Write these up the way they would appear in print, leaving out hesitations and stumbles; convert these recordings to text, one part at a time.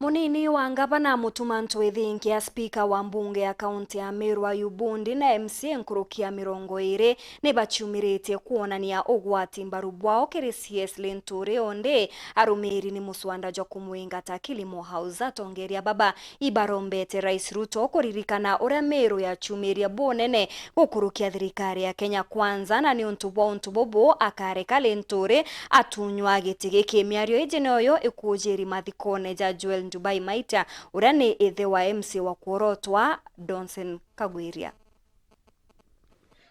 Munini wa ngavana Mutuma Ntwithingi ya spika wa mbunge ya kaunti ya Meru Ayubu Ndi na MCA Nkurukia 20 ni baciumiritie kuonania ugwati mbaru bwao kiri CS Linturi onde arumiri ni muswanda jo kumwingata Kilimo House atongeria baba ibarombete Rais Ruto kuririkana uria Meru ya chumiria bonene gukurukia thirikari ya Kenya Kwanza na ni untu bobo akareka Linturi atunywa gitigi kimiario ijenoyo ikujiri mathikone ja Joel Dubai Maita urani ithe wa MC wa kuorotwa Donson Kagwiria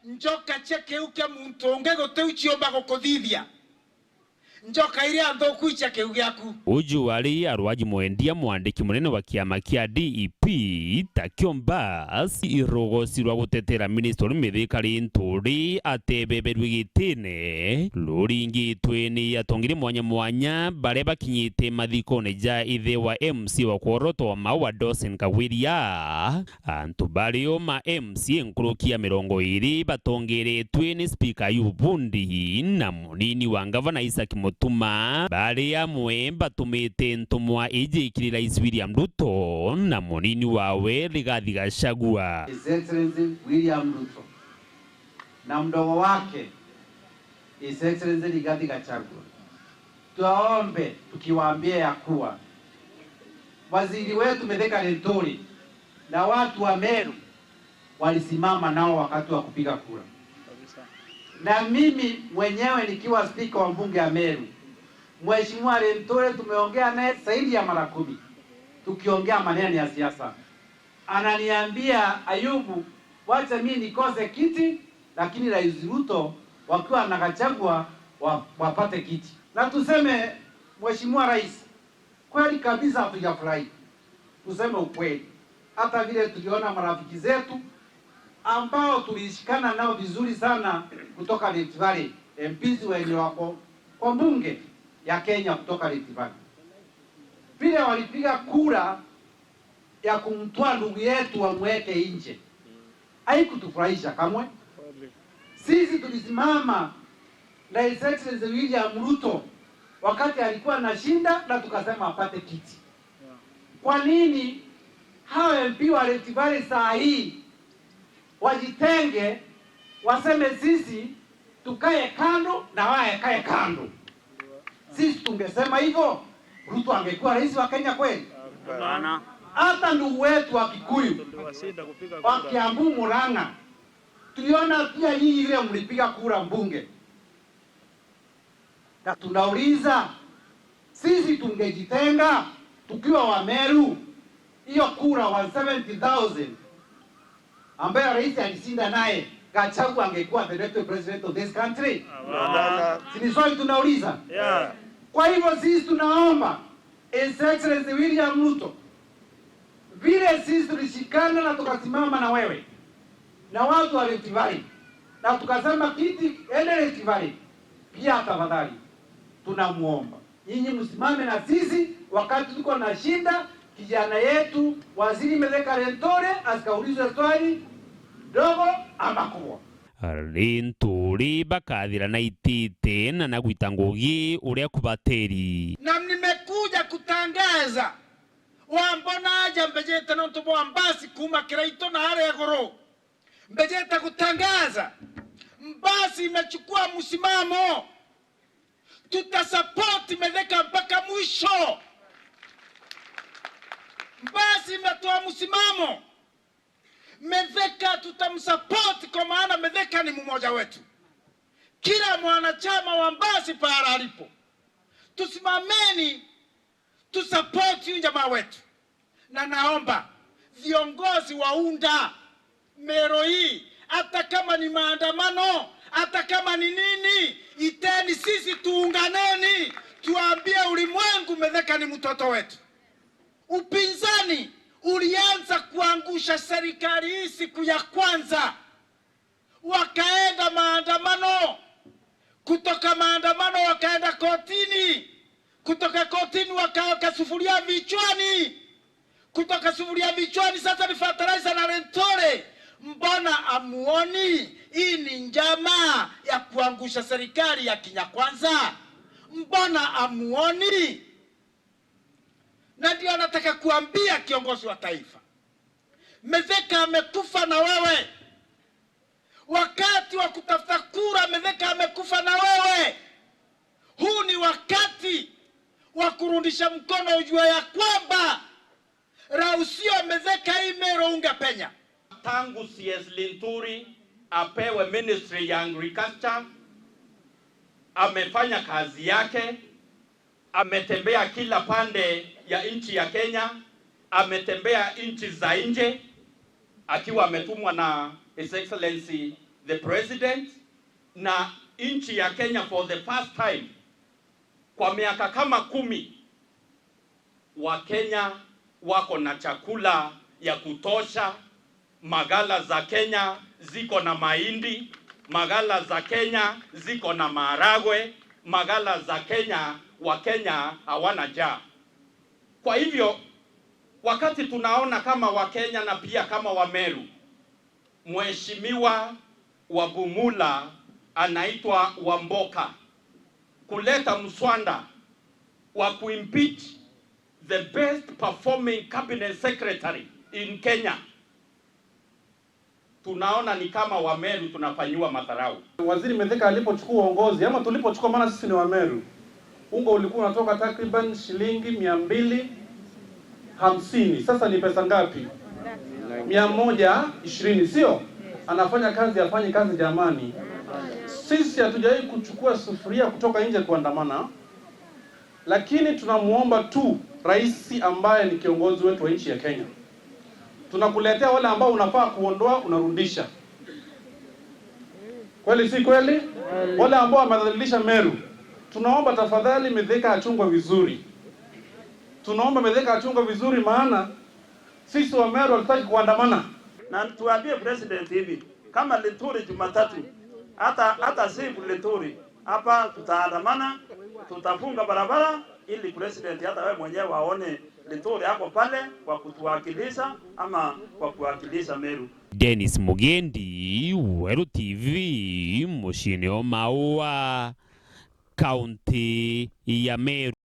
njoka cheke uke muntu onge goteuchio bagokothithia njoka iria nthoku icheke ugiaku uju wali arwaji mwendia mwandiki munene wa kiama kia DEP Takiomba irogosirwa gutetera minister Mithika Linturi atebeberwe gitine luringitwe ni atongire mwanya bare bakinyite mathikone ja ithe wa MC wa kuorotwa wa Donson Kagwiria antu bario ma MC Nkurukia 20 batongeretwe ni speaker Ayubu Ndi na munini wa ngavana Isaac Mutuma bari amwe batumite ntumwa ijikirira Rais William Ruto na munini wawe Rigathi Gachagua. His Excellency William Ruto na mdogo wake His Excellency Rigathi Gachagua, tuwaombe tukiwaambia ya kuwa waziri wetu Mithika Linturi na watu wa Meru walisimama nao wakati wa kupiga kura, na mimi mwenyewe nikiwa spika wa mbunge ya Meru, Mheshimiwa Linturi tumeongea naye zaidi ya mara 10 tukiongea maneno ya siasa. Ananiambia, Ayubu, wacha mimi nikose kiti lakini Rais Ruto wakiwa na Gachagua wapate kiti. Na tuseme Mheshimiwa Rais, kweli kabisa hatujafurahi. Tuseme ukweli. Hata vile tuliona marafiki zetu ambao tulishikana nao vizuri sana kutoka Rift Valley, MPs wenye wako kwa bunge ya Kenya kutoka Rift Valley, vile walipiga kura ya kumtoa ndugu yetu wamweke nje, haikutufurahisha kamwe. Sisi tulisimama na His Excellency William Ruto wakati alikuwa anashinda na tukasema apate kiti. Kwa nini hao MP wa Rift Valley saa hii wajitenge, waseme sisi tukae kando na wae kae kando? Sisi tungesema hivyo, Ruto angekuwa rais wa Kenya kweli? Hapana. Hata ndugu wetu wa Kikuyu wa Kiambu, Murang'a, tuliona pia nyinyi ile mlipiga kura mbunge, na tunauliza sisi tungejitenga tukiwa wa Meru, hiyo kura 170,000 ambaye rais alishinda naye Gachagua angekuwa the next president of this country? Si swali tunauliza? Yeah. Kwa hivyo sisi tunaomba His Excellency William Ruto, vile sisi tulishikana na tukasimama na wewe na watu wa Rift Valley na tukasema kiti ende Rift Valley, pia tafadhali tunamuomba nyinyi msimame na sisi wakati tuko na shinda kijana yetu waziri Mithika Linturi asikaulizwe swali dogo ama kubwa. Linturi bakathira na itite na nagwita ngugi uria kubateri. Na nimekuja kutangaza wambona aja mbejeta na ntobo ambasi kuma Kiraito na hale ya goro. Mbejeta kutangaza mbasi imechukua msimamo, tutasupport Mithika mpaka mwisho. Mbasi imetoa msimamo, Mithika tutamsupport kwa maana Mithika ni mmoja wetu. Kila mwanachama wa Mbasi para alipo, tusimameni tusupport huyu jamaa wetu. Na naomba viongozi waunda Meru hii, hata kama ni maandamano, hata kama ni nini, iteni sisi tuunganeni, tuambie ulimwengu Mithika ni mtoto wetu. Upinzani ulianza kuangusha serikali hii siku ya kwanza, wakaenda maandamano, kutoka maandamano wakaenda kotini, kutoka kotini wakaweka sufuria vichwani, kutoka sufuria vichwani sasa ni fertilizer na Linturi. Mbona amuoni hii ni njama ya kuangusha serikali ya Kenya Kwanza? Mbona amuoni? Na ndio nataka kuambia kiongozi wa taifa, Mithika amekufa na wewe. Wakati wa kutafuta kura, Mithika amekufa na wewe. Huu ni wakati wa kurudisha mkono, ujue ya kwamba Rausio Mithika Imero ungepenya. Tangu CS Linturi apewe Ministry ya Agriculture, amefanya kazi yake, ametembea kila pande ya nchi ya Kenya, ametembea nchi za nje akiwa ametumwa na His Excellency the President, na nchi ya Kenya for the first time kwa miaka kama 10 wa Kenya wako na chakula ya kutosha. Magala za Kenya ziko na mahindi, magala za Kenya ziko na maharagwe, magala za Kenya wa Kenya hawana njaa. Kwa hivyo wakati tunaona kama wa Kenya na pia kama wa Meru, Mheshimiwa wa Bumula anaitwa Wamboka kuleta mswanda wa kuimpeach the best performing cabinet secretary in Kenya, tunaona ni kama wa Meru tunafanyiwa madharau. Waziri Mithika alipochukua uongozi, ama tulipochukua, maana sisi ni wa Meru, unga ulikuwa unatoka takriban shilingi 250. Sasa ni pesa ngapi? 120, sio? Anafanya kazi, afanye kazi jamani. Sisi hatujawahi kuchukua sufuria kutoka nje kuandamana, lakini tunamuomba tu rais ambaye ni kiongozi wetu wa nchi ya Kenya, tunakuletea wale ambao unafaa kuondoa, unarudisha. Kweli si kweli? Wale ambao wamedhalilisha Meru, tunaomba tafadhali Mithika achungwe vizuri. Tunaomba Mithika achungwe vizuri, maana sisi wa Meru hatutaki kuandamana. Na tuambie president hivi, kama Linturi Jumatatu, hata si Linturi hapa, tutaandamana, tutafunga barabara ili president hata wewe mwenyewe waone Linturi hapo pale kwa kutuwakilisha ama kwa kuwakilisha Meru. Dennis Mugendi, Weru TV, Mushini o Maua, County ya Meru.